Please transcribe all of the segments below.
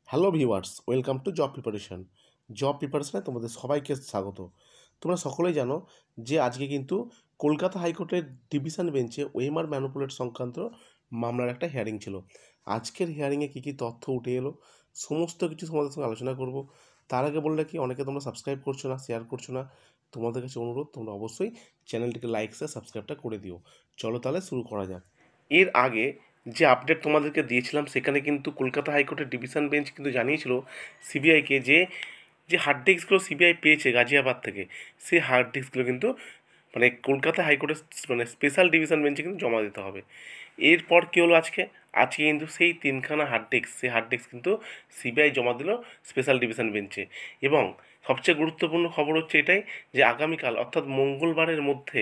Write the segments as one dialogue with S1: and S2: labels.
S1: Hello viewers, welcome to job প্রিপারেশনে তোমাদের সবাইকে স্বাগত। তোমরা সকলেই জানো যে আজকে কিন্তু কলকাতা হাইকোর্টের ডিভিশন বেঞ্চে ওএমআর ম্যানুপুলেট সংক্রান্ত মামলার একটা হিয়ারিং ছিল। আজকের হিয়ারিংয়ে কী কী তথ্য উঠে এলো সমস্ত কিছু তোমাদের সঙ্গে আলোচনা করব। তার আগে বললে কি, অনেকে তোমরা সাবস্ক্রাইব করছো না, শেয়ার করছো না, তোমাদের কাছে অনুরোধ তোমরা অবশ্যই চ্যানেলটিকে লাইক শেয়ার সাবস্ক্রাইবটা করে দিও। চলো তাহলে শুরু করা যাক। এর আগে যে আপডেট তোমাদেরকে দিয়েছিলাম সেখানে কিন্তু কলকাতা হাইকোর্টের ডিভিশন বেঞ্চ কিন্তু জানিয়েছিল সিবিআইকে যে যে হার্ড ডিস্কগুলো সিবিআই পেয়েছে গাজিয়াবাদ থেকে, সেই হার্ড ডিস্কগুলো কিন্তু কলকাতা হাইকোর্টের স্পেশাল ডিভিশন বেঞ্চে কিন্তু জমা দিতে হবে। এরপর কী হলো, আজকে কিন্তু সেই তিনখানা সেই হার্ড ডিস্ক কিন্তু সিবিআই জমা দিল স্পেশাল ডিভিশন বেঞ্চে। এবং সবচেয়ে গুরুত্বপূর্ণ খবর হচ্ছে এটাই যে আগামীকাল অর্থাৎ মঙ্গলবারের মধ্যে,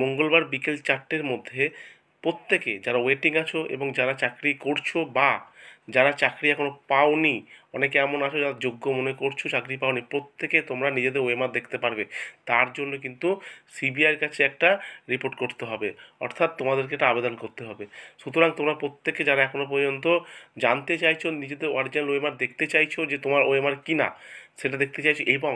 S1: মঙ্গলবার বিকেল 4টের মধ্যে প্রত্যেকে যারা ওয়েটিং আছো এবং যারা চাকরি করছো বা যারা চাকরি এখনও পাওনি, অনেকে এমন আছো যারা যোগ্য মনে করছো চাকরি পাওনি, প্রত্যেকে তোমরা নিজেদের ওএমআর দেখতে পারবে। তার জন্য কিন্তু সিবিআইয়ের কাছে একটা রিপোর্ট করতে হবে, অর্থাৎ তোমাদেরকে একটা আবেদন করতে হবে। সুতরাং তোমরা প্রত্যেকে যারা এখনও পর্যন্ত জানতে চাইছো, নিজেদের অরিজিনাল ওএমআর দেখতে চাইছো যে তোমার ওএমআর কিনা সেটা দেখতে চাইছো, এবং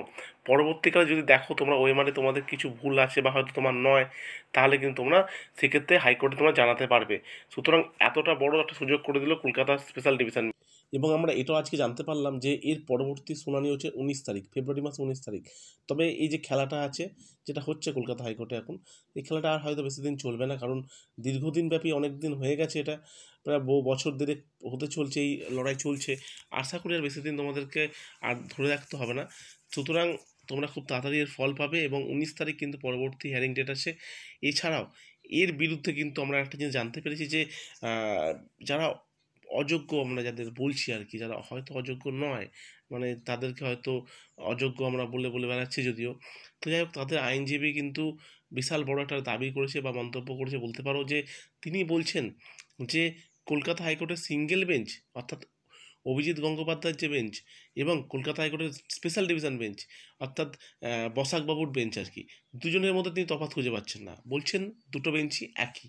S1: পরবর্তীকালে যদি দেখো তোমরা ওএমআরে তোমাদের কিছু ভুল আছে বা হয়তো তোমার নয়, তাহলে কিন্তু তোমরা সেক্ষেত্রে হাইকোর্টে তোমরা জানাতে পারবে। সুতরাং এতটা বড় একটা সুযোগ করে দিল কলকাতা স্পেশাল ডিভিশন। এবং আমরা এটাও আজকে জানতে পারলাম যে এর পরবর্তী শুনানি হচ্ছে 19 তারিখ, ফেব্রুয়ারি মাসে 19 তারিখ। তবে এই যে খেলাটা আছে, যেটা হচ্ছে কলকাতা হাইকোর্টে এখন, এই খেলাটা আর হয়তো বেশি দিন চলবে না, কারণ দীর্ঘদিন ব্যাপী অনেক দিন হয়ে গেছে, এটা প্রায় বছর দেড়েক হতে চলছে, এই লড়াই চলছে। আশা করি আর বেশি দিন তোমাদেরকে আর ধরে রাখতে হবে না। সুতরাং তোমরা খুব তাড়াতাড়ি এর ফল পাবে এবং 19 তারিখ কিন্তু পরবর্তী হিয়ারিং ডেট আছে। এছাড়াও এর বিরুদ্ধে কিন্তু আমরা একটা জিনিস জানতে পেরেছি যে যারা অযোগ্য, আমরা যাদের বলছি আর কি, যারা হয়তো অযোগ্য নয়, তাদেরকে হয়তো অযোগ্য আমরা বলে বলে বেড়াচ্ছি যদিও, তো যাই হোক, তাদের আইনজীবী কিন্তু বিশাল বড় একটা দাবি করেছে বা মন্তব্য করেছে বলতে পারো, যে তিনি বলছেন যে কলকাতা হাইকোর্টের সিঙ্গেল বেঞ্চ, অর্থাৎ অভিজিৎ গঙ্গোপাধ্যায়ের যে বেঞ্চ, এবং কলকাতা হাইকোর্টের স্পেশাল ডিভিশন বেঞ্চ, অর্থাৎ বসাকবাবুর বেঞ্চ আর কি, দুজনের মধ্যে তিনি তফাৎ খুঁজে পাচ্ছেন না। বলছেন দুটো বেঞ্চই একই,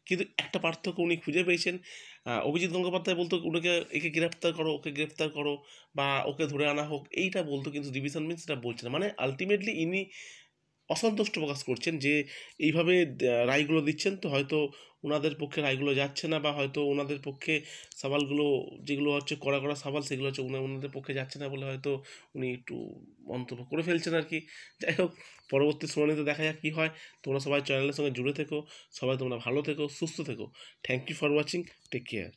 S1: কিন্তু একটা পার্থক্য উনি খুঁজে পেয়েছেন। অভিজিৎ গঙ্গোপাধ্যায় বলতো একে গ্রেপ্তার করো, ওকে গ্রেপ্তার করো, বা ওকে ধরে আনা হোক, এইটা বলতো, কিন্তু ডিভিশন বেঞ্চ সেটা বলছে না। আলটিমেটলি ইনি অসন্তুষ্ট প্রকাশ করছেন যে এইভাবে রায়গুলো দিচ্ছেন, তো হয়তো ওনাদের পক্ষে রায়গুলো যাচ্ছে না, বা হয়তো ওনাদের পক্ষে সওয়ালগুলো যেগুলো হচ্ছে কড়া কড়া সওয়াল, সেগুলো হচ্ছে ওনাদের পক্ষে যাচ্ছে না বলে হয়তো উনি একটু মন্তব্য করে ফেলছেন আর কি। যাই হোক, পরবর্তী শুনানিতে দেখা যাক কী হয়। তোমরা সবাই চ্যানেলের সঙ্গে জুড়ে থেকো, সবাই তোমরা ভালো থেকো, সুস্থ থেকো। Thank you for watching, take care.